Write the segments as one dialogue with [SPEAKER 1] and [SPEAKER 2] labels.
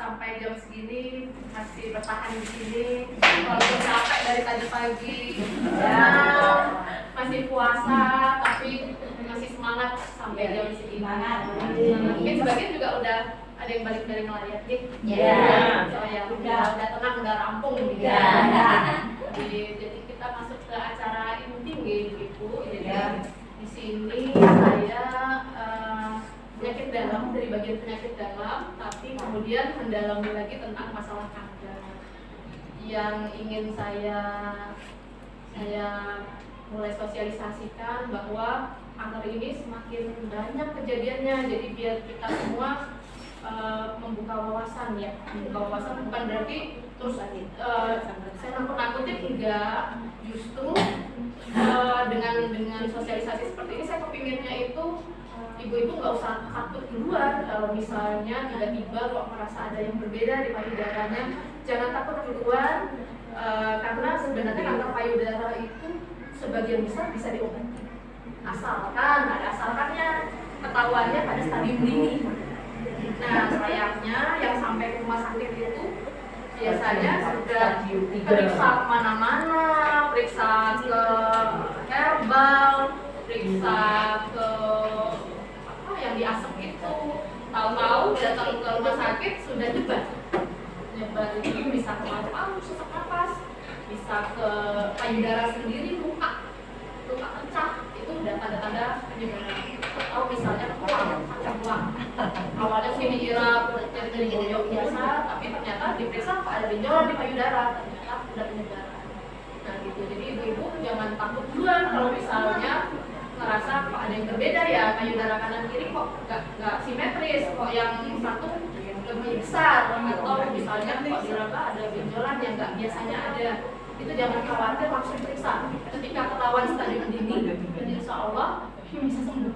[SPEAKER 1] sampai jam segini masih bertahan di sini, walaupun capek dari tadi pagi, ya masih puasa tapi masih semangat sampai jam segini. Mungkin sebagian juga udah ada yang balik dari nelayan, so ya udah tenang, udah rampung gitu. Jadi kita masuk ke acara inti gitu. Jadi di sini saya penyakit dalam, dari bagian penyakit dalam, tapi kemudian mendalami lagi tentang masalah kanker yang ingin saya mulai sosialisasikan bahwa kanker ini semakin banyak kejadiannya. Jadi biar kita semua membuka wawasan ya, membuka wawasan bukan berarti terus saya nakut-nakutin, enggak, justru dengan sosialisasi seperti ini saya kepinginnya itu ibu-ibu nggak usah takut duluan kalau misalnya tiba-tiba kok merasa ada yang berbeda di payudaranya. Jangan takut duluan, karena sebenarnya kanker payudara itu sebagian besar bisa diobati, asalkan ada asalkannya, ketahuannya pada stadium dini. Nah sayangnya yang sampai ke rumah sakit itu biasanya sudah periksa kemana-mana, periksa ke herbal, periksa ke yang diasap itu, tahu-tahu datang ke rumah sakit sudah nyebar itu bisa ke paru-paru, sesak nafas, bisa ke payudara sendiri, luka pecah, itu udah tanda-tanda penyebaran. Atau misalnya kaca tulang, awalnya sih dikira dari boyok biasa, tapi ternyata diperiksa ada benjolan di payudara, ternyata udah penyebaran. Nah gitu, jadi ibu-ibu jangan takut duluan kalau misalnya ngerasa kok ada yang berbeda ya, payudara kanan kiri kok nggak simetris, kok yang satu lebih besar, atau misalnya kok diraba ada benjolan yang nggak biasanya ada. Itu jangan khawatir, langsung periksa. Ketika ketahuan stadium dini, insya Allah bisa sembuh.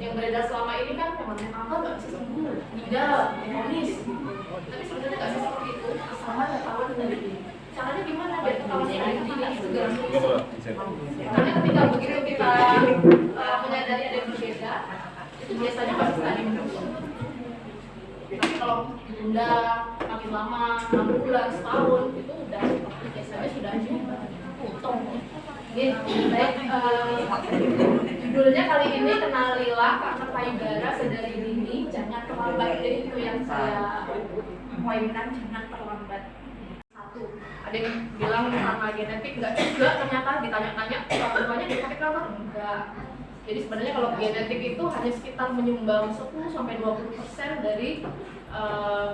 [SPEAKER 1] Yang beredar selama ini kan namanya kanker nggak bisa sembuh, meninggal, kronis. Tapi sebenarnya nggak bisa seperti itu, asalkan ketahuan dari dini. Caranya gimana biar ketahuan stadium dini segera sembuh? Karena ketika begitu kita menyadari ada yang berbeda, itu biasanya masih stadium dulu. Tapi kalau ditunda makin lama, 6 bulan, setahun, itu udah biasanya sudah untung. Baik, judulnya kali ini kenalilah kanker payudara sedari dini, jangan terlambat. Jadi itu yang saya poinkan, jangan terlambat. Satu, ada yang bilang karena genetik, enggak juga, ternyata ditanya-tanya orang tuanya dia sakit kanker, enggak. Jadi sebenarnya kalau genetik itu hanya sekitar menyumbang 10-20% dari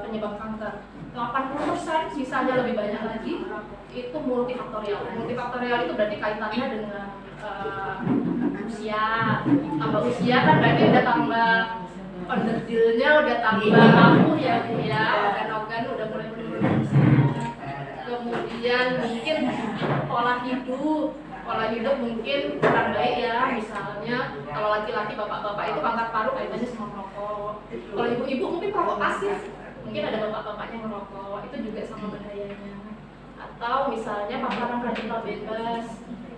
[SPEAKER 1] penyebab kanker. 80% sisanya lebih banyak lagi itu multifaktorial. Multifaktorial itu berarti kaitannya dengan usia. Tambah usia kan berarti udah tambah penderdilnya, udah tambah kaku ya, organ-organ udah mulai menurun. Kemudian mungkin pola hidup mungkin kurang baik ya, misalnya kalau laki-laki bapak-bapak itu kanker paru kaitannya sama merokok. Kalau ibu-ibu mungkin perokok pasif, mungkin ada bapak-bapaknya merokok, itu juga sama bahayanya. Atau misalnya paparan radikal bebas,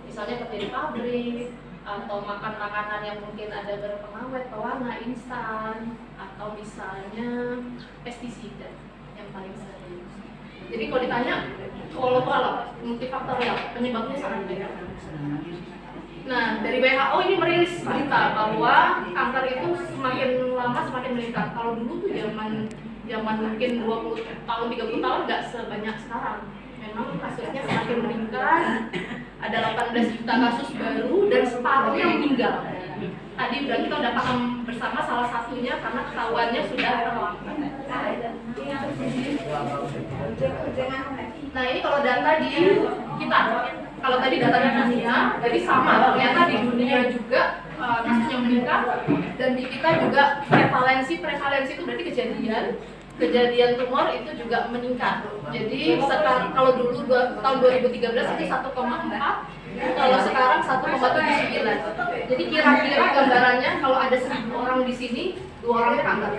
[SPEAKER 1] misalnya kerja di pabrik, atau makan makanan yang mungkin ada berpengawet, pewarna, instan, atau misalnya pestisida yang paling sering. Jadi kalau ditanya, kalau multifaktorial, penyebabnya sangat banyak. Nah, dari WHO ini merilis berita bahwa kanker itu semakin lama semakin meningkat. Kalau dulu tuh zaman mungkin 20 tahun, 30 tahun nggak sebanyak sekarang. Memang kasusnya semakin meningkat. Ada 18 juta kasus baru dan separuhnya meninggal. Tadi kita udah paham bersama salah satunya karena ketahuannya sudah terlambat. Nah ini kalau data di kita, kalau tadi datanya dunia, jadi sama. Ternyata di dunia juga kasusnya meningkat, dan di kita juga prevalensi itu berarti kejadian tumor itu juga meningkat. Jadi sekarang kalau dulu tahun 2013 itu 1,4, kalau sekarang 1,79. Jadi kira-kira gambarannya kalau ada 1.000 orang di sini, 2 orangnya kanker.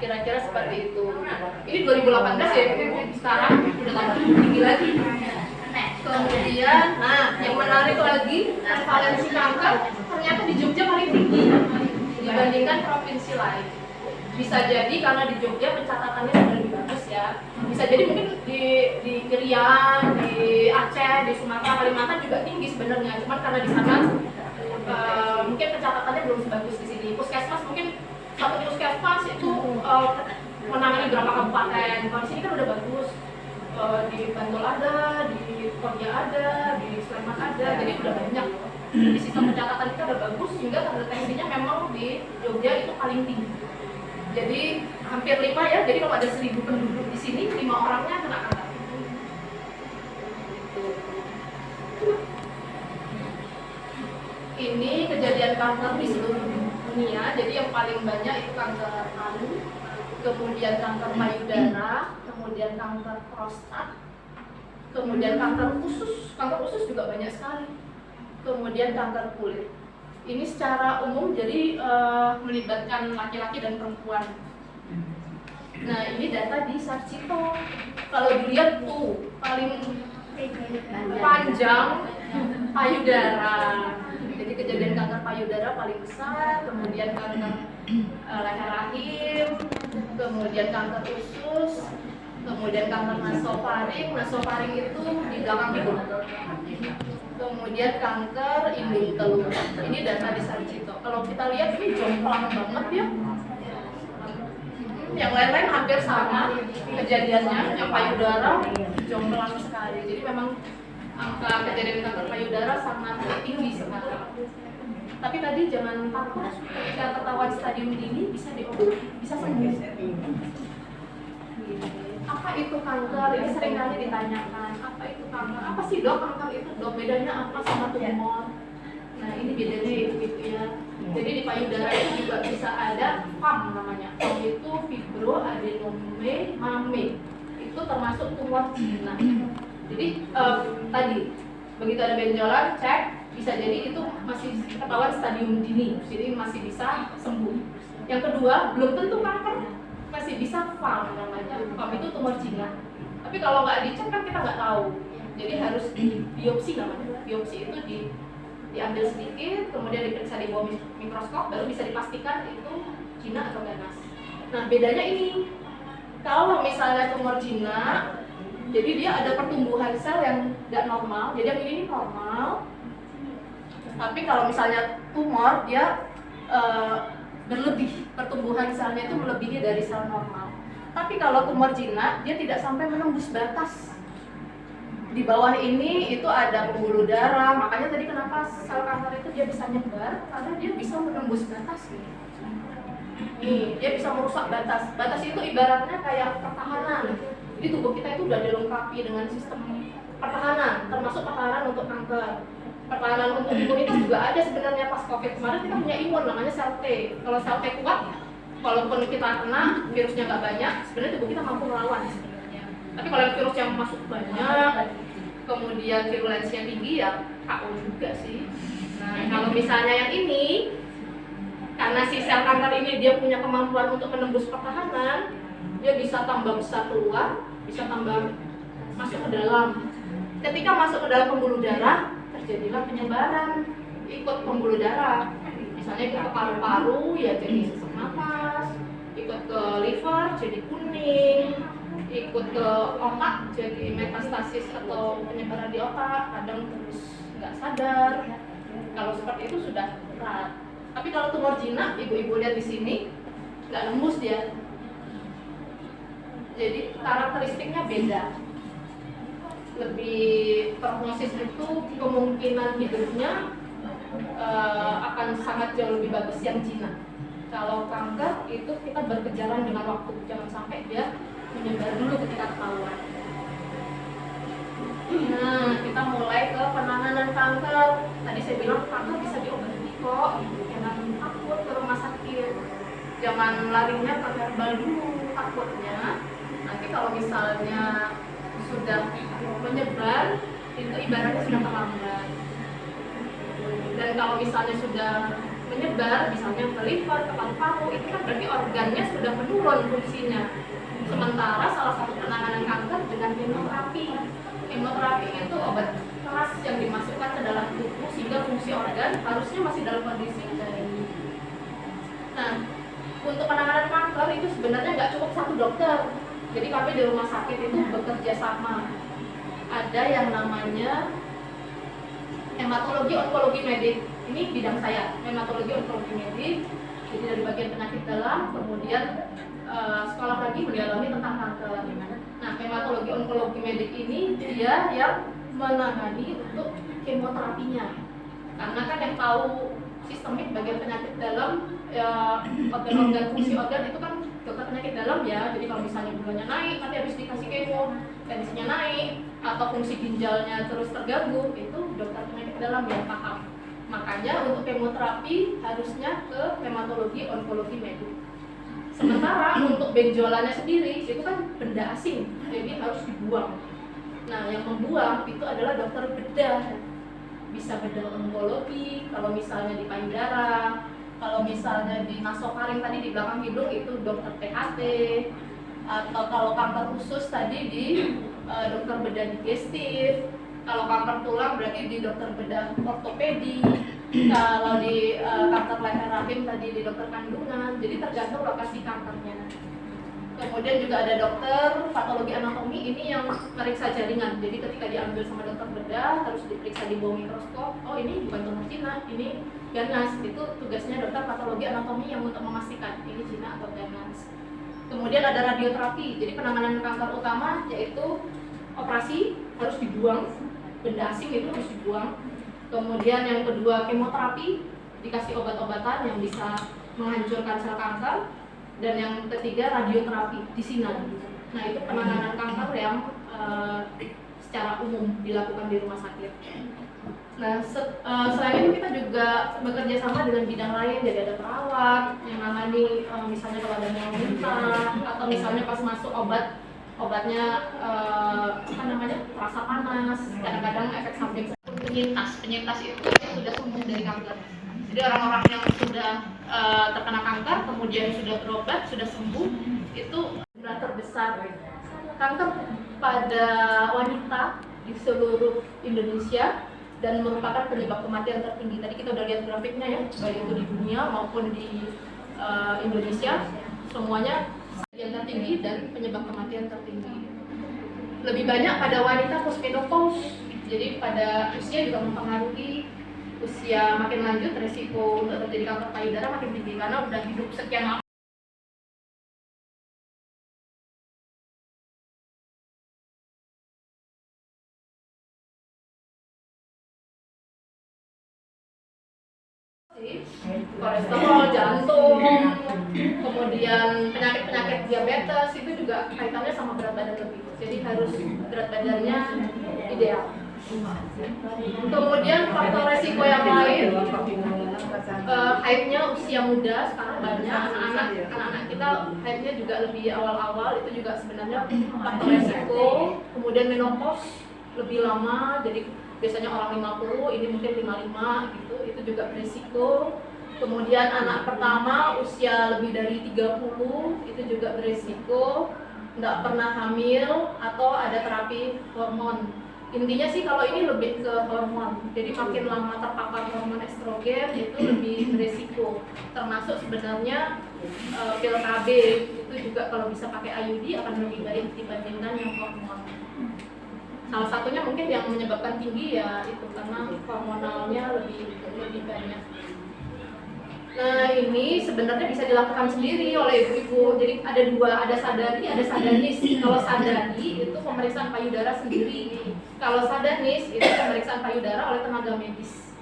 [SPEAKER 1] Kira-kira seperti itu. Ini 2018 ya, sekarang udah tambah tinggi lagi. Kemudian, yang menarik lagi, prevalensi kanker ternyata di Jogja paling tinggi dibandingkan provinsi lain. Bisa jadi karena di Jogja pencatatannya sudah lebih bagus ya. Bisa jadi mungkin di Irian, di Aceh, di Sumatera, Kalimantan juga tinggi sebenarnya. Cuman karena di sana mungkin pencatatannya belum sebagus di sini. Puskesmas mungkin satu puskesmas itu menangani berapa kabupaten. Kalau di sini kan udah bagus. Di Bantul ada, di Korea ada, di Sleman ada, jadi udah banyak. Di sistem pencatatan kita udah bagus sehingga tanda tensinya memang di Jogja itu paling tinggi. Jadi hampir 5 ya, jadi kalau ada 1000 penduduk di sini, 5 orangnya kena kanker. Ini kejadian kanker di seluruh dunia, jadi yang paling banyak itu kanker paru, kemudian kanker payudara, kemudian kanker prostat, kemudian kanker usus juga banyak sekali, kemudian kanker kulit. Ini secara umum jadi melibatkan laki-laki dan perempuan. Nah ini data di Sarjito. Kalau dilihat tuh paling panjang payudara. Jadi kejadian kanker payudara paling besar, kemudian kanker leher rahim, kemudian kanker usus, kemudian kanker nasofaring. Nasofaring itu di belakang hidung. Kemudian kanker indung telur. Ini data di Sarjito. Kalau kita lihat ini jomplang banget ya. Yang lain-lain hampir sama kejadiannya. Yang payudara jomplang sekali. Jadi memang angka kejadian kanker payudara sangat tinggi sekarang. Tapi tadi jangan takut, ketika ketahuan stadium dini bisa diobati, bisa sembuh. Apa itu kanker? Ini seringkali ditanyakan. Apa itu kanker? Apa sih dok kanker itu dok? Bedanya apa sama tumor? Nah ini bedanya gitu ya. Jadi di payudara itu juga bisa ada FAM namanya. FAM itu fibroadenome mame. Itu termasuk tumor jinak. Jadi tadi begitu ada benjolan cek, bisa jadi itu masih ketahuan stadium dini. Jadi masih bisa sembuh. Yang kedua belum tentu kanker. Masih bisa FAM namanya. FAM itu tumor jinak. Tapi kalau nggak dicek kan kita nggak tahu. Jadi harus di biopsi namanya. Biopsi itu diambil sedikit, kemudian diperiksa di bawah mikroskop, baru bisa dipastikan itu jinak atau ganas. Nah bedanya ini, kalau misalnya tumor jinak, jadi dia ada pertumbuhan sel yang nggak normal. Jadi yang ini normal. Tapi kalau misalnya tumor dia berlebih, pertumbuhan selnya itu melebihi dari sel normal. Tapi kalau tumor jinak, dia tidak sampai menembus batas. Di bawah ini itu ada pembuluh darah, makanya tadi kenapa sel kanker itu dia bisa nyebar, karena dia bisa menembus batas nih. Nih, dia bisa merusak batas. Batas itu ibaratnya kayak pertahanan. Jadi tubuh kita itu udah dilengkapi dengan sistem pertahanan, termasuk pertahanan untuk kanker. Pertahanan untuk imunitas juga ada sebenarnya pas COVID kemarin kita punya imun namanya sel T. Kalau sel T kuat, walaupun kita kena virusnya nggak banyak, sebenarnya tubuh kita mampu melawan sebenarnya. Tapi kalau virus yang masuk banyak, kemudian virulensinya tinggi ya KO juga sih. Nah kalau misalnya yang ini, karena si sel kanker ini dia punya kemampuan untuk menembus pertahanan, dia bisa tambah besar keluar, bisa tambah masuk ke dalam. Ketika masuk ke dalam pembuluh darah, terjadilah penyebaran ikut pembuluh darah. Misalnya ikut ke paru-paru ya jadi sesak napas, ikut ke liver jadi kuning, ikut ke otak jadi metastasis atau penyebaran di otak, kadang terus nggak sadar. Kalau seperti itu sudah berat. Tapi kalau tumor jinak, ibu-ibu lihat di sini nggak nembus dia. Jadi karakteristiknya beda. Lebih prognosis itu kemungkinan hidupnya akan sangat jauh lebih bagus yang jinak. Kalau kanker itu kita berkejaran dengan waktu, jangan sampai dia menyebar dulu ketika ketahuan. Nah, kita mulai ke penanganan kanker. Tadi saya bilang kanker bisa diobati kok, jangan takut ke rumah sakit, jangan larinya ke herbal dulu takutnya. Nanti kalau misalnya sudah menyebar, itu ibaratnya sudah terlambat. Dan kalau misalnya sudah menyebar, misalnya ke liver, ke paru-paru, itu kan berarti organnya sudah menurun fungsinya. Sementara salah satu penanganan kanker dengan kemoterapi. Kemoterapi itu obat keras yang dimasukkan ke dalam tubuh sehingga fungsi organ harusnya masih dalam kondisi baik. Nah, untuk penanganan kanker itu sebenarnya nggak cukup satu dokter. Jadi kami di rumah sakit itu bekerja sama. Ada yang namanya hematologi onkologi medik. Ini bidang saya, hematologi onkologi medik. Jadi dari bagian penyakit dalam, kemudian sekolah lagi mendalami tentang kanker. Nah, hematologi onkologi medik ini dia yang menangani untuk kemoterapinya. Karena kan yang tahu sistemik bagian penyakit dalam, organ-organ fungsi organ itu kan dokter penyakit dalam ya. Jadi kalau misalnya gulanya naik, nanti habis dikasih kemo, tensinya naik, atau fungsi ginjalnya terus terganggu, itu dokter penyakit dalam yang paham. Makanya untuk kemoterapi harusnya ke hematologi onkologi medik. Sementara untuk benjolannya sendiri itu kan benda asing, jadi harus dibuang. Nah, yang membuang itu adalah dokter bedah. Bisa bedah onkologi, kalau misalnya di payudara, kalau misalnya di nasofaring tadi di belakang hidung itu dokter THT, atau kalau kanker usus tadi di dokter bedah digestif, kalau kanker tulang berarti di dokter bedah ortopedi, kalau di kanker leher rahim tadi di dokter kandungan. Jadi tergantung lokasi kankernya. Kemudian juga ada dokter patologi anatomi, ini yang meriksa jaringan. Jadi ketika diambil sama dokter bedah, terus diperiksa di bawah mikroskop, oh ini bukan tumor jinak, ini ganas. Itu tugasnya dokter patologi anatomi yang untuk memastikan ini jinak atau ganas. Kemudian ada radioterapi, jadi penanganan kanker utama yaitu operasi harus dibuang, benda asing itu harus dibuang. Kemudian yang kedua kemoterapi, dikasih obat-obatan yang bisa menghancurkan sel kanker. Dan yang ketiga radioterapi, disinar. Nah, itu penanganan kanker yang secara umum dilakukan di rumah sakit. Nah, selain itu kita juga bekerja sama dengan bidang lain. Jadi ada perawat yang nangani misalnya kalau ada mual muntah, atau misalnya pas masuk obatnya terasa panas, kadang-kadang efek samping penyintas itu sudah sembuh dari kanker. Jadi orang-orang yang sudah terkena kanker kemudian sudah berobat, sudah sembuh, itu jumlah terbesar kanker pada wanita di seluruh Indonesia dan merupakan penyebab kematian tertinggi. Tadi kita udah lihat grafiknya ya, baik itu di dunia maupun di Indonesia, semuanya yang tertinggi dan penyebab kematian tertinggi. Lebih banyak pada wanita postmenopause, jadi pada usia juga mempengaruhi. Usia makin lanjut, resiko untuk terjadi kanker payudara makin tinggi karena udah hidup sekian lama. Kolesterol, jantung, kemudian penyakit-penyakit diabetes itu juga kaitannya sama berat badan lebih. Jadi harus berat badannya ideal. Kemudian faktor resiko yang lain, haidnya usia muda sekarang banyak, anak-anak kita haidnya juga lebih awal-awal, itu juga sebenarnya faktor resiko. Kemudian menopause lebih lama, jadi biasanya orang 50, ini mungkin 55 gitu, itu juga berisiko. Kemudian anak pertama usia lebih dari 30, itu juga berisiko. Nggak pernah hamil atau ada terapi hormon. Intinya sih kalau ini lebih ke hormon, jadi makin lama terpapar hormon estrogen itu lebih berisiko. Termasuk sebenarnya pil KB itu juga kalau bisa pakai IUD akan lebih baik dibandingkan yang hormon. Salah satunya mungkin yang menyebabkan tinggi ya itu karena hormonalnya lebih banyak. Nah, ini sebenarnya bisa dilakukan sendiri oleh ibu-ibu. Jadi ada dua, ada sadari, ada sadanis. Kalau sadari itu pemeriksaan payudara sendiri. Kalau sadanis itu pemeriksaan payudara oleh tenaga medis.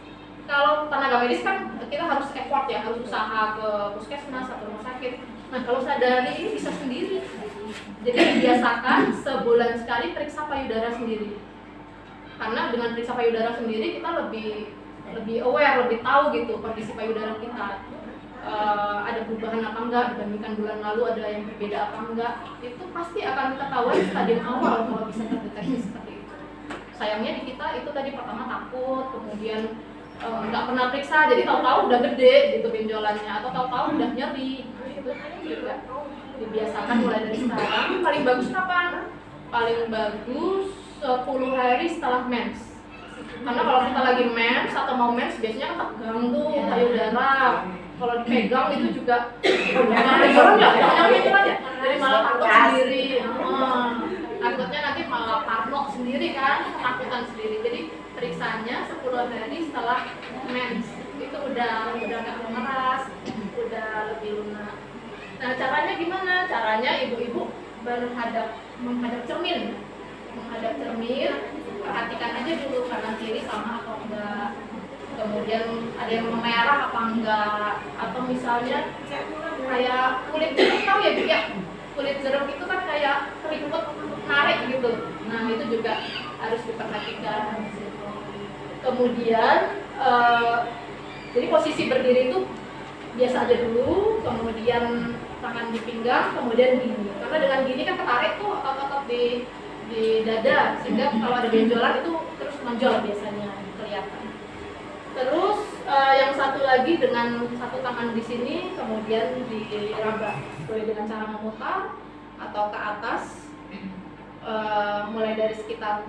[SPEAKER 1] Kalau tenaga medis kan kita harus effort ya, harus usaha ke puskesmas atau rumah sakit. Nah, kalau sadari ini bisa sendiri. Jadi dibiasakan sebulan sekali periksa payudara sendiri. Karena dengan periksa payudara sendiri kita lebih aware, lebih tahu gitu kondisi payudara kita, ada perubahan apa enggak dibandingkan bulan lalu, ada yang berbeda apa enggak, itu pasti akan ketahuan stadium awal kalau bisa terdeteksi seperti itu. Sayangnya di kita itu tadi pertama takut, kemudian nggak pernah periksa, jadi tahu-tahu udah gede gitu benjolannya, atau tahu-tahu udah nyeri, itu juga dibiasakan mulai dari sekarang. Paling bagus kapan? Paling bagus 10 hari setelah mens. Karena kalau kita lagi mens atau mau mens biasanya tegang tuh payudara. kalau dipegang itu juga orang nggak itu aja, jadi malah takut sendiri. Takutnya nanti malah parno sendiri kan, ketakutan sendiri. Jadi periksanya 10 hari setelah mens itu udah nggak mengeras, udah lebih lunak. Nah caranya gimana? Caranya ibu-ibu menghadap cermin, perhatikan aja dulu kanan kiri sama atau enggak. Kemudian ada yang memerah apa enggak, atau misalnya kayak kulit jeruk, tahu ya Bu ya? Kulit jeruk itu kan kayak keriput narik gitu. Nah itu juga harus diperhatikan. Kemudian jadi posisi berdiri itu biasa aja dulu, kemudian tangan di pinggang, kemudian gini. Karena dengan gini kan ketarik tuh otot-otot di dada, sehingga kalau ada benjolan itu terus menonjol biasanya kelihatan. Terus yang satu lagi dengan satu tangan di sini, kemudian diraba, boleh dengan cara memutar atau ke atas, mulai dari sekitar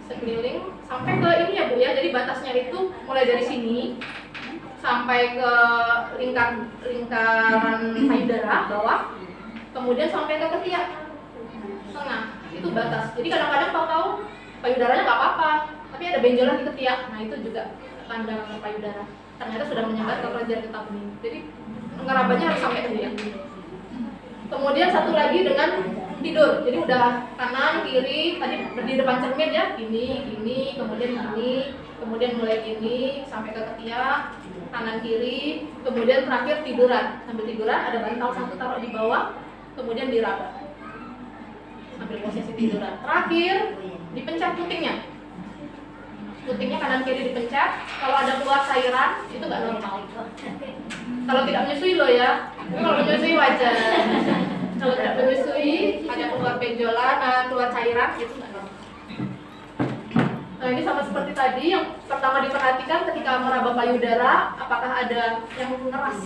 [SPEAKER 1] sekeliling sampai ke ini ya Bu ya. Jadi batasnya itu mulai dari sini sampai ke lingkaran payudara bawah, kemudian sampai ke ketiak tengah, itu batas. Jadi kadang-kadang tahu-tahu payudaranya nggak apa-apa, tapi ada benjolan di ketiak. Nah itu juga tanda kanker payudara, ternyata sudah menyebar ke kelenjar getah bening. Jadi ngerabanya harus sampai ketiak. Kemudian satu lagi dengan tidur, jadi udah kanan kiri, tadi berdiri depan cermin ya, gini, kemudian mulai gini sampai ke ketiak, kanan kiri, kemudian terakhir tiduran. Sambil tiduran ada bantal satu taruh di bawah, kemudian diraba sambil posisi tiduran. Terakhir dipencet putingnya kanan kiri dipencet. Kalau ada keluar cairan itu nggak normal. Kalau tidak menyusui loh ya, tapi kalau menyusui wajar. Kalau tidak menyusui, ada keluar benjolan, keluar cairan itu nggak normal. Nah ini sama seperti tadi, yang pertama diperhatikan ketika meraba payudara, apakah ada yang mengeras.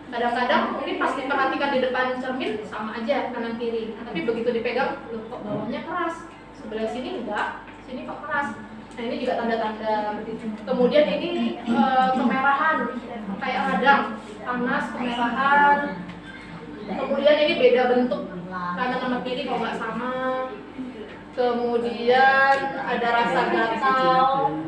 [SPEAKER 1] Kadang-kadang mungkin pas diperhatikan di depan cermin sama aja kanan kiri, tapi begitu dipegang, loh kok bawahnya keras, sebelah sini enggak, sini kok keras. Nah ini juga tanda-tanda. Kemudian ini kemerahan, kayak radang, panas, kemerahan. Kemudian ini beda bentuk, kanan sama kiri kalau nggak sama. Kemudian ada rasa gatal.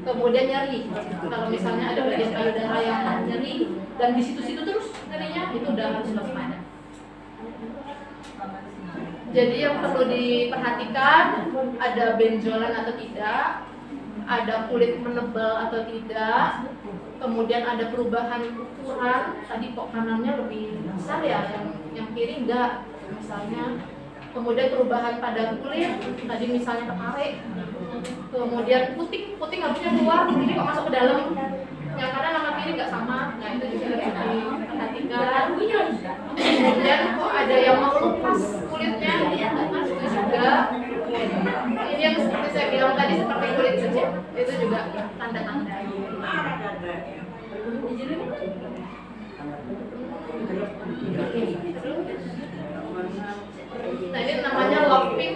[SPEAKER 1] Kemudian nyeri. Kalau misalnya ada bagian payudara yang nyeri dan di situ-situ terus nyerinya, itu udah harus waspada. Jadi yang perlu diperhatikan, ada benjolan atau tidak, ada kulit menebal atau tidak, kemudian ada perubahan ukuran. Tadi kok kanannya lebih besar ya, yang kiri enggak misalnya. Kemudian perubahan pada kulit, tadi misalnya ketarik. Kemudian puting harusnya keluar, ini kok masuk ke dalam. Yang kanan sama kiri nggak sama, nah itu juga harus diperhatikan. Kemudian kok ada yang mengelupas kulitnya, itu juga. Ini yang seperti saya bilang tadi, seperti kulit secek, itu juga tanda-tanda. Nah ini namanya loving.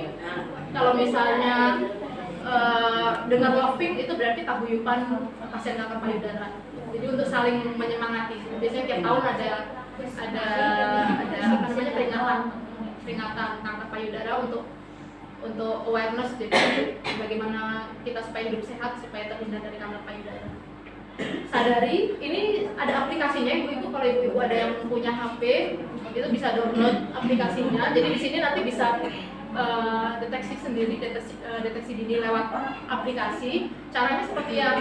[SPEAKER 1] Kalau misalnya dengar loving itu berarti paguyuban pasien kanker payudara. Jadi untuk saling menyemangati. Biasanya tiap tahun ada apa namanya peringatan kanker payudara untuk awareness, jadi bagaimana kita supaya hidup sehat, supaya terhindar dari kanker payudara. Sadari, ini ada aplikasinya ibu-ibu. Kalau ibu-ibu ada yang punya HP, itu bisa download aplikasinya. Jadi di sini nanti bisa deteksi dini lewat aplikasi. Caranya seperti yang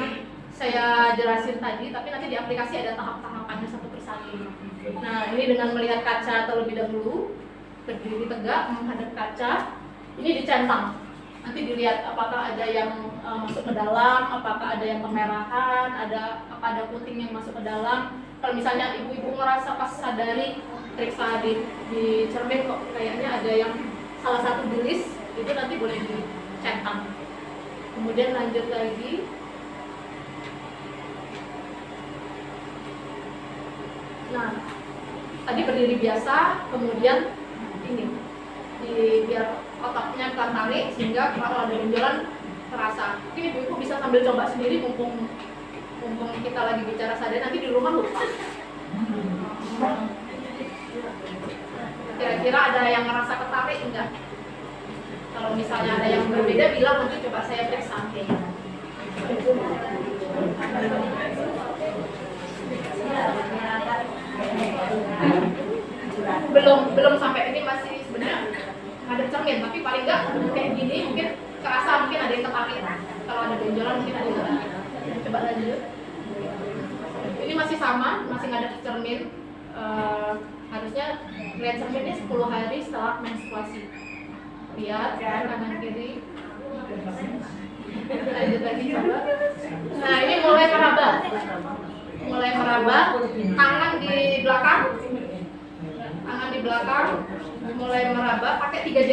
[SPEAKER 1] saya jelasin tadi, tapi nanti di aplikasi ada tahap-tahapannya satu persatu. Nah, ini dengan melihat kaca terlebih dahulu, berdiri tegak menghadap kaca, ini dicentang. Nanti dilihat apakah ada yang masuk ke dalam, apakah ada yang kemerahan, apa ada puting yang masuk ke dalam. Kalau misalnya ibu-ibu ngerasa pas sadari, periksa di cermin kok kayaknya ada yang salah satu bilis, itu nanti boleh dicentang. Kemudian lanjut lagi. Nah, tadi berdiri biasa, kemudian ini biar otaknya tarik sehingga kalau ada benjolan terasa. Mungkin ibu-ibu bisa sambil coba sendiri mumpung mumpung kita lagi bicara sadari, nanti di rumah lupa. Kira-kira ada yang ngerasa ketarik enggak? Kalau misalnya ada yang berbeda, bilang nanti coba saya periksa. Belum sampai ini, masih sebenarnya ada cermin, tapi paling enggak kayak gini mungkin kerasa, mungkin ada yang tertarik. Kalau ada benjolan mungkin ada yang tertarik. Coba lanjut. Ini masih sama, masih nggak ada cermin. Harusnya lihat cerminnya 10 hari setelah menstruasi. Lihat kanan kiri. Lanjut lagi coba. Nah, ini mulai meraba, tangan di belakang, mulai meraba, pakai 3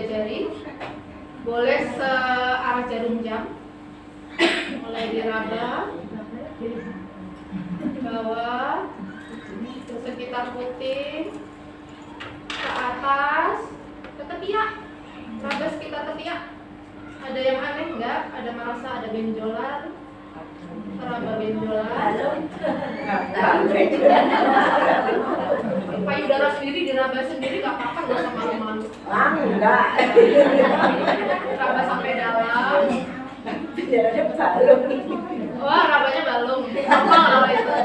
[SPEAKER 1] jari, boleh searah jarum jam, mulai diraba, bawah, sekitar puting, ke atas, ke ketiak, raba sekitar ketiak. Ada yang aneh nggak? Ada merasa ada benjolan? Raba benjolan. Payudara sendiri diraba sendiri nggak apa-apa, nggak usah malu-malu.
[SPEAKER 2] Enggak.
[SPEAKER 1] Raba sampai dalam.
[SPEAKER 2] Payudaranya balung.
[SPEAKER 1] Wah, rabanya balung. Normal kalau itu.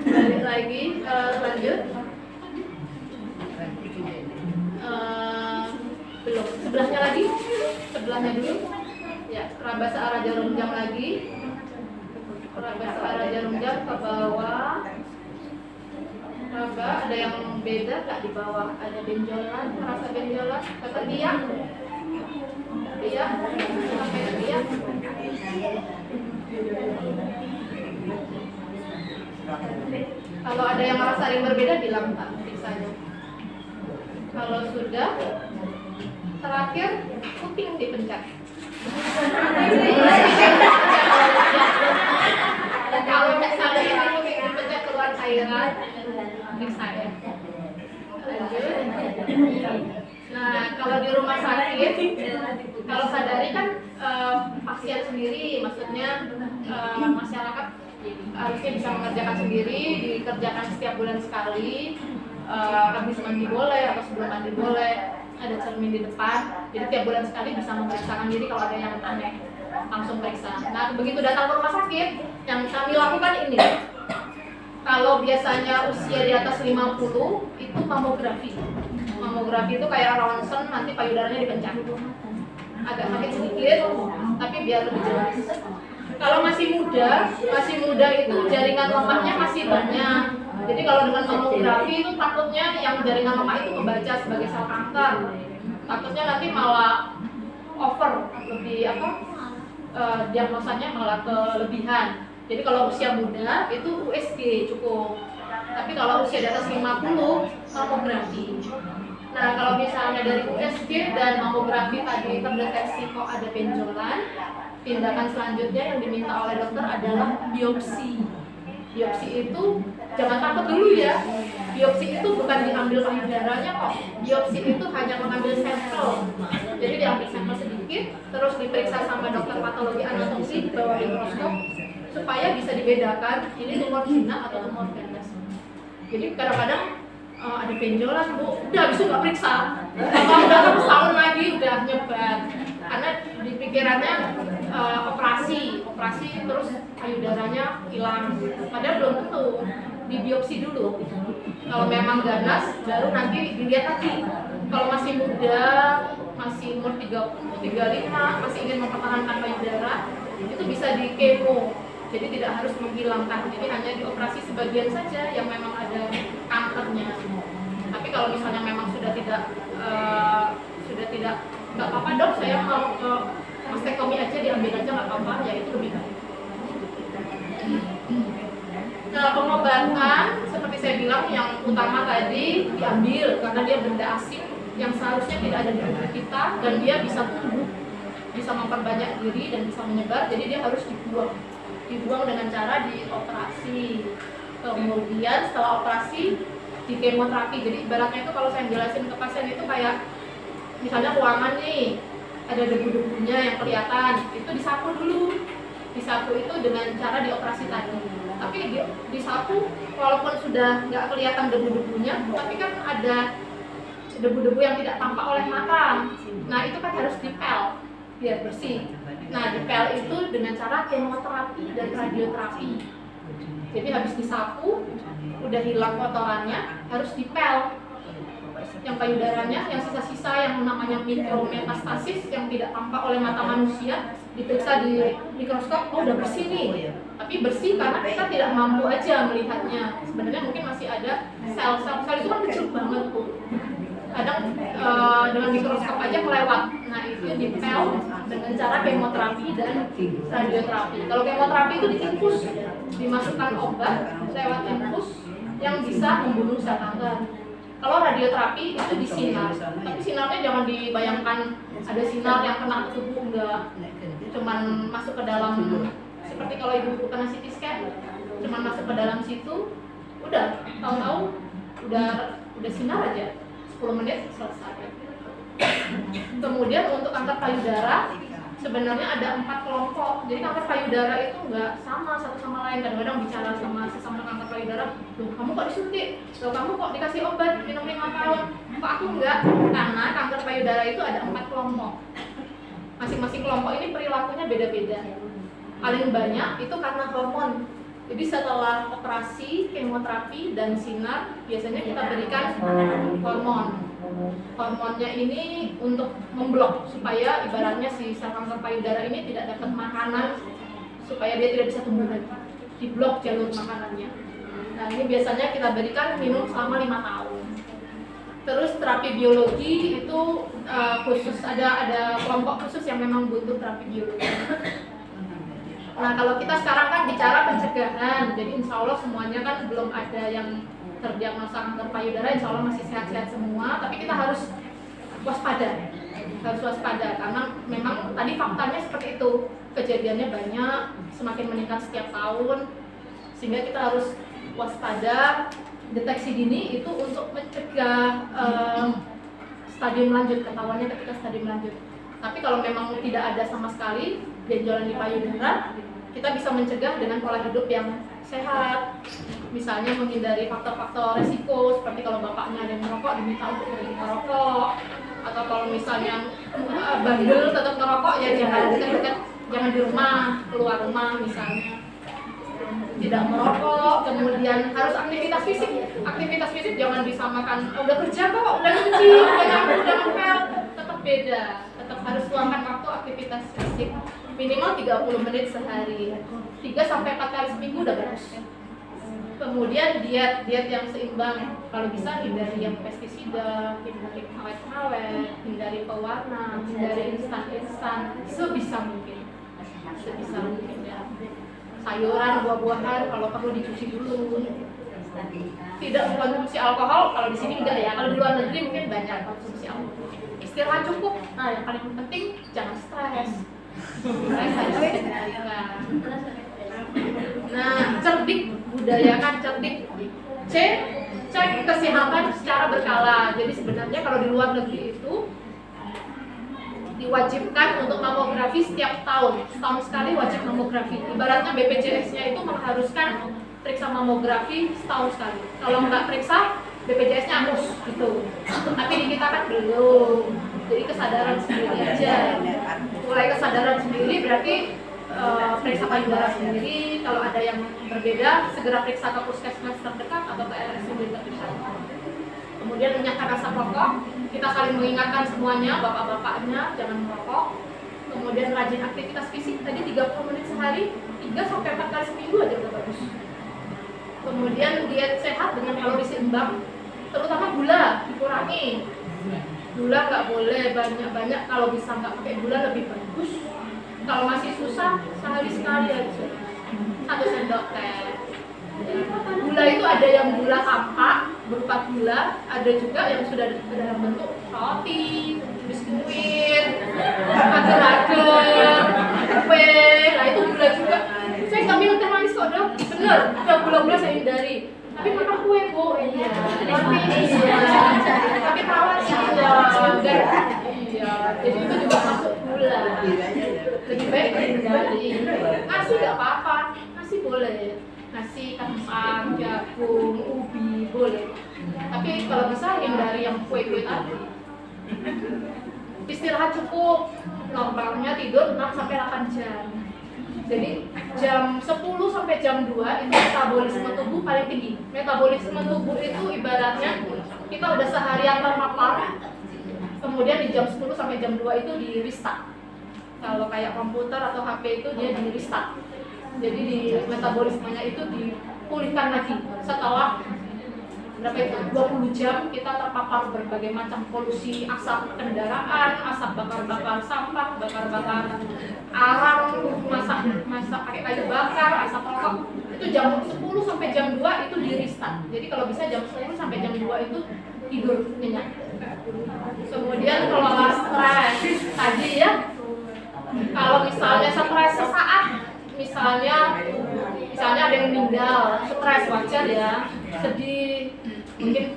[SPEAKER 1] Balik lagi, lanjut. Belum. Sebelahnya dulu. Ya, raba searah jarum jam lagi. Raba searah jarum jam ke bawah. Raba, ada yang beda nggak di bawah? Ada benjolan, merasa benjolan, kata dia, sampai dia. Kalau ada yang merasa yang berbeda, bilang tak, periksa. Kalau sudah, terakhir kuping dipencet. Kalau misalnya ini kuping dipencet keluar cairan, periksa ya. Lanjut. Nah, kalau di rumah sakit, kalau sadari kan pasien sendiri, maksudnya masyarakat harusnya bisa mengerjakan sendiri, dikerjakan setiap bulan sekali. Habis mandi boleh atau sebelum mandi boleh, ada cermin di depan, jadi tiap bulan sekali bisa memeriksakan diri kalau ada yang aneh, langsung periksa. Nah, begitu datang ke rumah sakit, yang kami lakukan ini, kalau biasanya usia di atas 50 itu mamografi. Mamografi itu kayak ronsen, nanti payudaranya dipencet, agak sakit sedikit tapi biar lebih jelas. Kalau masih muda itu jaringan lemaknya masih banyak. Jadi kalau dengan mamografi itu takutnya yang jaringan lemak itu kebaca sebagai sel kanker. Takutnya nanti malah over, lebih diagnosanya malah kelebihan. Jadi kalau usia muda itu USG cukup. Tapi kalau usia di atas 50 mamografi. Nah, kalau misalnya dari USG dan mamografi tadi terdeteksi kok ada benjolan, tindakan selanjutnya yang diminta oleh dokter adalah biopsi. Biopsi itu jangan takut dulu ya. Biopsi itu bukan diambil payudaranya kok. Biopsi itu hanya mengambil sampel. Jadi diambil sampel sedikit, terus diperiksa sama dokter patologi anatomi di bawah mikroskop supaya bisa dibedakan ini tumor jinak atau tumor ganas. Jadi kadang-kadang ada benjolan, Bu, udah habis itu nggak periksa. Kalau udah setahun lagi udah nyebar. Karena di pikirannya operasi terus payudaranya hilang. Padahal belum tentu, di biopsi dulu. Kalau memang ganas baru nanti dilihat lagi. Kalau masih muda, masih umur 30, 35, masih ingin mempertahankan payudara, itu bisa di kemo. Jadi tidak harus menghilangkan, jadi hanya dioperasi sebagian saja yang memang ada kankernya. Tapi kalau misalnya memang sudah tidak nggak apa-apa dok, saya mau ke mastektomi aja, diambil aja nggak apa-apa, ya itu lebih baik. Nah, pengobatan seperti saya bilang yang utama tadi diambil karena dia benda asing yang seharusnya tidak ada di tubuh kita dan dia bisa tumbuh, bisa memperbanyak diri dan bisa menyebar, jadi dia harus dibuang dengan cara dioperasi. Kemudian setelah operasi di kemoterapi. Jadi ibaratnya itu kalau saya jelasin ke pasien itu kayak misalnya ruangan nih, ada debu-debunya yang kelihatan, itu disapu dulu. Disapu itu dengan cara dioperasi tadi. Tapi disapu walaupun sudah nggak kelihatan debu-debunya, tapi kan ada debu-debu yang tidak tampak oleh mata. Nah itu kan harus dipel biar bersih. Nah dipel itu dengan cara kemoterapi dan radioterapi. Jadi habis disapu, udah hilang kotorannya, harus dipel. Yang payudaranya, yang sisa-sisa yang namanya mikrometastasis yang tidak tampak oleh mata manusia, diperiksa di mikroskop, oh udah bersih nih. Tapi bersih karena kita tidak mampu aja melihatnya. Sebenarnya mungkin masih ada sel-sel itu kan kecil banget tuh. Kadang dengan mikroskop aja kelewat. Nah itu dipel dengan cara kemoterapi dan radioterapi. Kalau kemoterapi itu diinfus, dimasukkan obat lewat infus yang bisa membunuh sel kanker. Kalau radioterapi itu disinar, tapi sinarnya jangan dibayangkan ada sinar yang kena ke tubuh, enggak. Cuman masuk ke dalam, seperti kalau ibu kena CT scan, cuman masuk ke dalam situ, udah tahu-tahu udah sinar aja, 10 menit selesai. Kemudian untuk kanker payudara sebenarnya ada 4 kelompok. Jadi kanker payudara itu nggak sama satu sama lain. Kadang-kadang bicara sama sesama kanker payudara, loh kamu kok disuntik? Loh kamu kok dikasih obat minum 5 tahun? Kok aku enggak? Karena kanker payudara itu ada 4 kelompok. Masing-masing kelompok ini perilakunya beda-beda. Paling banyak itu karena hormon. Jadi setelah operasi, kemoterapi, dan sinar, biasanya kita berikan hormon. Hormonnya ini untuk memblok supaya ibaratnya si sel kanker payudara ini tidak dapat makanan supaya dia tidak bisa tumbuh lagi. Diblok jalur makanannya. Nah ini biasanya kita berikan minum selama 5 tahun. Terus terapi biologi itu khusus ada kelompok khusus yang memang butuh terapi biologi. Nah kalau kita sekarang kan bicara pencegahan, jadi insya Allah semuanya kan belum ada yang terdiagnosa kanker payudara, insya Allah masih sehat-sehat semua, tapi kita harus waspada, karena memang tadi faktanya seperti itu, kejadiannya banyak, semakin meningkat setiap tahun, sehingga kita harus waspada. Deteksi dini itu untuk mencegah stadium lanjut, ketahuannya ketika stadium lanjut. Tapi kalau memang tidak ada sama sekali benjolan di payudara, kita bisa mencegah dengan pola hidup yang sehat. Misalnya menghindari faktor-faktor resiko, seperti kalau bapaknya ada yang merokok, diminta untuk berhenti merokok. Atau kalau misalnya bandel tetap merokok, ya jangan dekat-dekat, jangan di rumah, keluar rumah misalnya. Tidak merokok, kemudian harus aktivitas fisik. Aktivitas fisik jangan disamakan, udah kerja kok, udah cuci, udah nyapu, udah ngepel, tetap beda. Tetap harus luangkan waktu aktivitas fisik minimal 30 menit sehari, 3-4 kali seminggu udah bagus. Kemudian diet yang seimbang, kalau bisa hindari yang pestisida, hindari awet-awet, hindari pewarna, hindari instan sebisa mungkin ya. Sayuran, buah-buahan kalau perlu dicuci dulu. Tidak mengkonsumsi alkohol, kalau di sini enggak ya. Kalau di luar negeri mungkin banyak konsumsi alkohol. Istirahat cukup. Nah, yang paling penting jangan stres. Stres harus dikendalikan. Nah, cerdik, budayakan cerdik. Cek kesehatan secara berkala. Jadi sebenarnya kalau di luar negeri itu diwajibkan untuk mamografi setiap tahun, setahun sekali wajib mamografi. Ibaratnya BPJS-nya itu mengharuskan periksa mamografi setahun sekali. Kalau nggak periksa, BPJS-nya hapus gitu. Tapi di kita kan belum. Jadi kesadaran sendiri aja. Mulai kesadaran sendiri berarti periksa payudara sendiri. Kalau ada yang berbeda, segera periksa ke puskesmas terdekat atau ke RSUD terdekat. Kemudian menyatakan asap rokok, kita saling mengingatkan semuanya, bapak-bapaknya jangan merokok. Kemudian rajin aktivitas fisik, tadi 30 menit sehari, 3-4 kali seminggu aja udah bagus. Kemudian diet sehat dengan kalori seimbang, terutama gula dikurangi. Gula nggak boleh banyak-banyak, kalau bisa nggak pakai gula lebih bagus. Kalau masih susah, sehari sekali aja, 1 sendok teh. Gula itu ada yang gula tampak berupa gula, ada juga yang sudah dalam bentuk roti, biskuit, agar-agar, kue. Nah itu gula juga. Saya nggak minum teh manis kok dok, bener. Ada gula-gula saya hindari. Tapi makan kue bu, iya. Roti iya. Tapi tawar iya. Iya. Jadi itu juga masuk lebih baik dihindari. Nasi nggak apa-apa, nasi boleh, nasi kentang, jagung, ubi boleh. Tapi kalau bisa hindari yang kue-kue tadi. Istirahat cukup, normalnya tidur 6 sampai 8 jam. Jadi jam 10 sampai jam 2 itu metabolisme tubuh paling tinggi. Metabolisme tubuh itu ibaratnya kita udah seharian terpapar, kemudian di jam 10 sampai jam 2 itu di restart. Kalau kayak komputer atau HP itu dia di restart. Jadi di metabolismenya itu dipulihkan lagi setelah berapa itu 20 jam kita terpapar berbagai macam polusi, asap kendaraan, asap bakar-bakar sampah, bakar-bakar arang, masak pakai kayu bakar, asap rokok. Itu jam 10 sampai jam 2 itu di restart. Jadi kalau bisa jam 10 sampai jam 2 itu tidur nyenyak. Kemudian kelola stres tadi ya. Kalau misalnya stres sesaat, misalnya ada yang meninggal, stres wajar ya, sedih, mungkin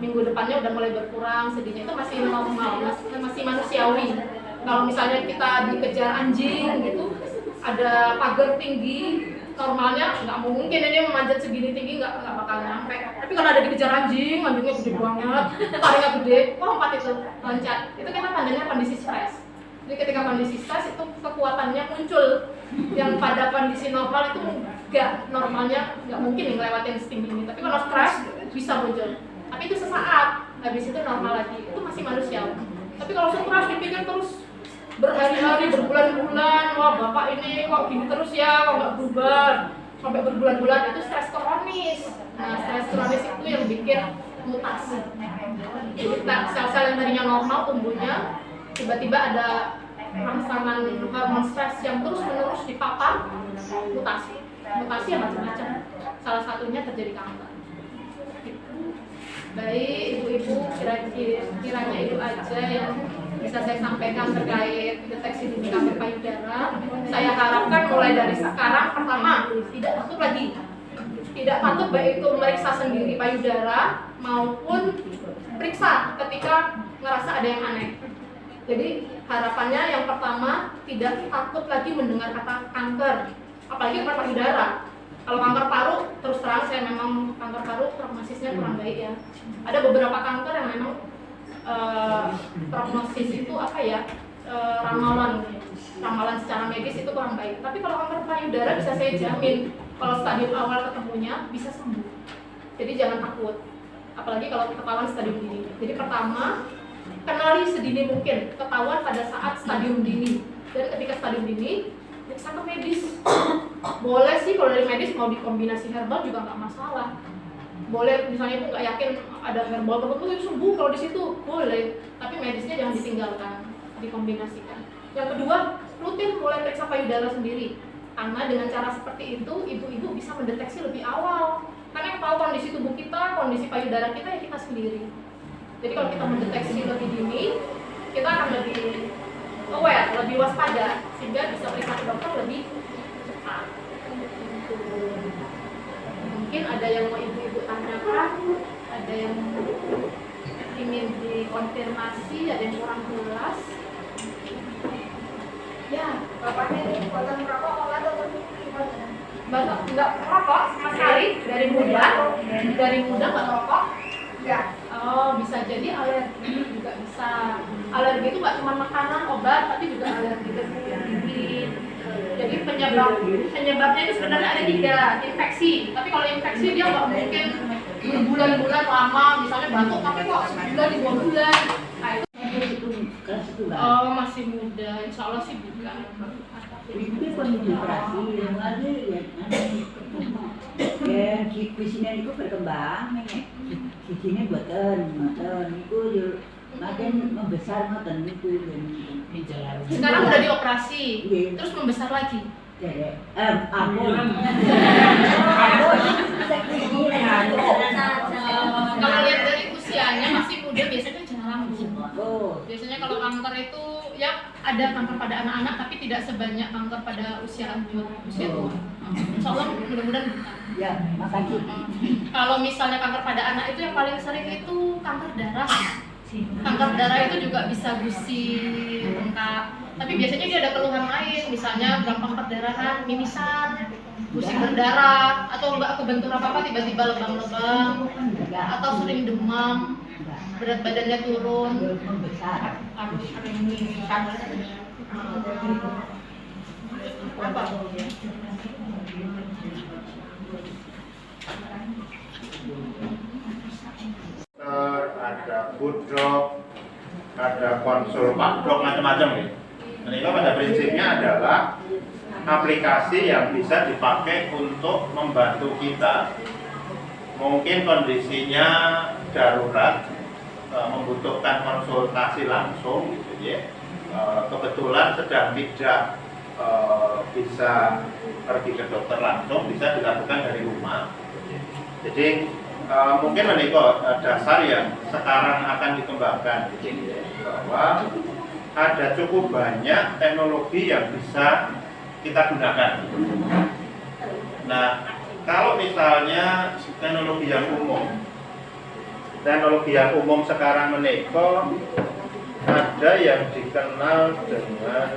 [SPEAKER 1] minggu depannya udah mulai berkurang, sedihnya itu masih normal, masih manusiawi. Kalau misalnya kita dikejar anjing gitu, ada pagar tinggi, normalnya nggak mungkin ini memanjat segini tinggi, nggak bakal nyampe. Tapi kalau ada dikejar anjingnya gede banget, taringnya gede, lompat itu, loncat. Itu kita tandanya kondisi stres. Jadi ketika kondisi stres itu kekuatannya muncul, yang pada kondisi normal itu normalnya nggak mungkin ngelewatin setinggi ini. Tapi kalau stres bisa muncul. Tapi itu sesaat, habis itu normal lagi. Itu masih manusiawi. Tapi kalau stres dipikir terus berhari-hari, berbulan-bulan, wah bapak ini kok gini terus ya, kok nggak berubah sampai berbulan-bulan, itu stres kronis. Nah, stres kronis itu yang bikin mutasi. Jadi sel-sel yang tadinya normal tumbuhnya tiba-tiba ada rangsangan hormon stres yang terus-menerus dipapar, mutasi yang macam-macam. Salah satunya terjadi kanker. Baik, ibu-ibu, kiranya itu aja yang bisa saya sampaikan terkait deteksi dini kanker payudara. Saya harapkan mulai dari sekarang, pertama, tidak takut lagi. Tidak takut baik itu meriksa sendiri payudara maupun periksa ketika ngerasa ada yang aneh. Jadi harapannya yang pertama, tidak takut lagi mendengar kata kanker, apalagi kanker payudara. Kalau kanker paru, terus terang saya memang kanker paru prognosisnya kurang baik ya. Ada beberapa kanker yang memang prognosis itu ramalan secara medis itu kurang baik. Tapi kalau kanker payudara bisa saya jamin, kalau stadium awal ketemunya bisa sembuh. Jadi jangan takut, apalagi kalau ketahuan stadium dini. Jadi pertama, kenali sedini mungkin, ketahuan pada saat stadium dini. Dan ketika stadium dini, periksa ke medis. Boleh sih kalau dari medis mau dikombinasi herbal juga nggak masalah. Boleh misalnya ibu nggak yakin ada herbal tertentu itu sembuh, kalau di situ boleh. Tapi medisnya jangan ditinggalkan, dikombinasikan. Yang kedua, rutin mulai periksa payudara sendiri. Karena dengan cara seperti itu, ibu-ibu bisa mendeteksi lebih awal. Karena yang tahu kondisi tubuh kita, kondisi payudara kita ya kita sendiri. Jadi kalau kita mendeteksi lebih dini, kita akan lebih aware, lebih waspada, sehingga bisa periksa ke dokter lebih cepat. Mungkin ada yang mau ibu-ibu tanyakan, ada yang ingin dikonfirmasi, ada yang kurang jelas. Ya, bapaknya ini konten merokok, atau Bapak nggak merokok sama sekali dari muda nggak merokok? Ya. Oh, bisa jadi alergi juga bisa. Alergi itu nggak cuma makanan, obat, tapi juga alergi ke kulit. Jadi penyebabnya itu sebenarnya ada 3, infeksi. Tapi kalau infeksi dia nggak mungkin berbulan-bulan lama, misalnya batuk tapi kok sebulan 2 bulan. Nah itu oh masih muda, insya Allah sih bukan.
[SPEAKER 2] Itu kondisi operasi yang ada ya kuisinya itu berkembang di sini buatan itu makin membesar ngoten niku
[SPEAKER 1] sekarang udah dioperasi terus membesar lagi kalau lihat dari usianya masih muda biasanya jarang. Biasanya kalau kanker itu ya ada kanker pada anak-anak tapi tidak sebanyak kanker pada usia lanjut, usia tua. Insya Allah mudah-mudahan bukan.
[SPEAKER 2] Ya, makasih.
[SPEAKER 1] Kalau misalnya kanker pada anak itu yang paling sering itu kanker darah Kanker darah itu juga bisa gusi, bengkak. Tapi biasanya dia ada keluhan lain, misalnya gampang perdarahan, mimisan, gusi berdarah, atau nggak kebentur apa-apa tiba-tiba lebam-lebam, atau sering demam, berat badannya turun, harus sering mimisan. Apa?
[SPEAKER 3] Ada food dog, ada konsul pak dog, macam-macam ya. Ini pada prinsipnya adalah aplikasi yang bisa dipakai untuk membantu kita. Mungkin kondisinya darurat, membutuhkan konsultasi langsung, gitu ya. Kebetulan sedang tidak bisa pergi ke dokter langsung, bisa dilakukan dari rumah. Jadi mungkin menikah dasar yang sekarang akan dikembangkan, bahwa ada cukup banyak teknologi yang bisa kita gunakan. Nah, kalau misalnya teknologi yang umum sekarang menikah, ada yang dikenal dengan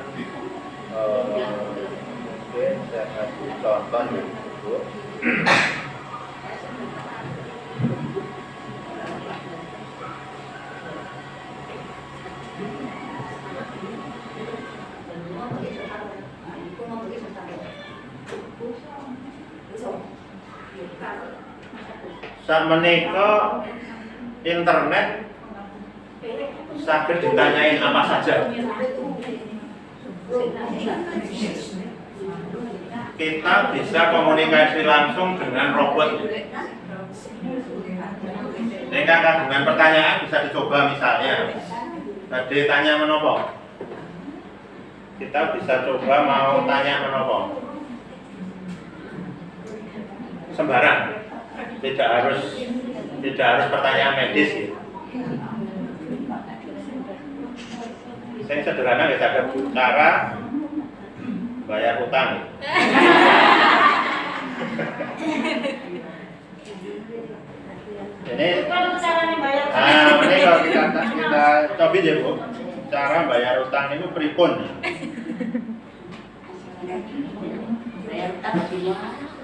[SPEAKER 3] mungkin saya kasih contoh dulu. Saat menikah internet sakit ditanyain apa saja, kita bisa komunikasi langsung dengan robot. Jika dengan pertanyaan bisa dicoba, misalnya tadi tanya menopo, kita bisa coba mau tanya menopo sembarang, tidak harus pertanyaan medis gitu. Saya sederhana ya, ada cara bayar utang. Ini ini kalau kita coba ya Bu, cara bayar utang itu pripun?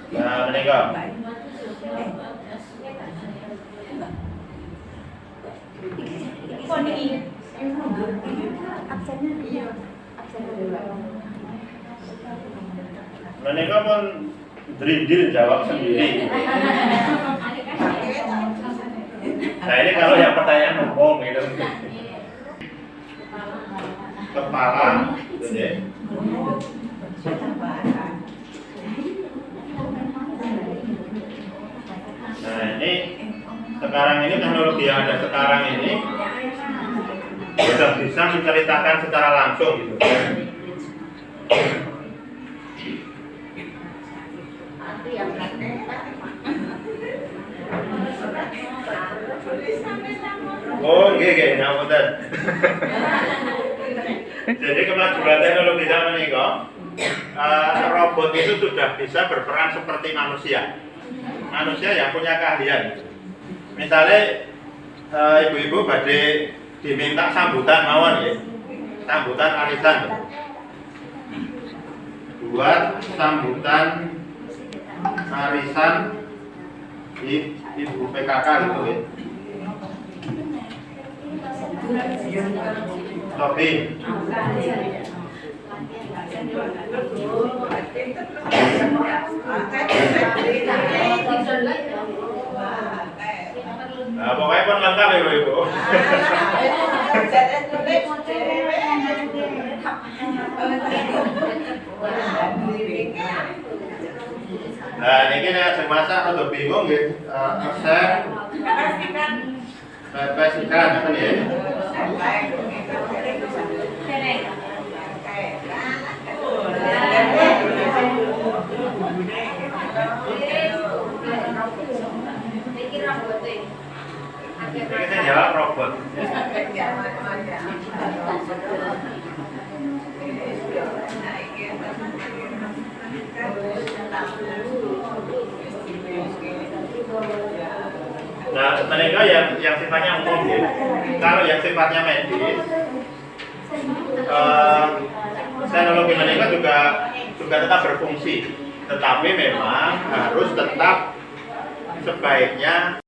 [SPEAKER 3] Nah, ini kok. Mereka pun drindil jawab sendiri. Nah ini kalau yang pertanyaan umum gitu. Kepala, gitu ya. Nah ini sekarang ini teknologi yang ada sekarang ini sudah bisa menceritakan secara langsung gitu. Oh, iya, ngapunten. Jadi kemajuan teknologi zaman ini kok, robot itu sudah bisa berperan seperti manusia. Manusia yang punya keahlian. Misalnya ibu-ibu badhe diminta sambutan mawon ya, sambutan arisan. Buat sambutan arisan di ibu PKK gitu ya. Topi. Nah, pokoknya pun lengkap ya Ibu. Nah, ini yang masak atau bingung ya, resep pepes ikan apa nih ya? Kita jawab robot. Nah, mereka yang sifatnya umum ya. Kalau yang sifatnya medis, teknologi mereka juga tetap berfungsi, tetapi memang harus tetap sebaiknya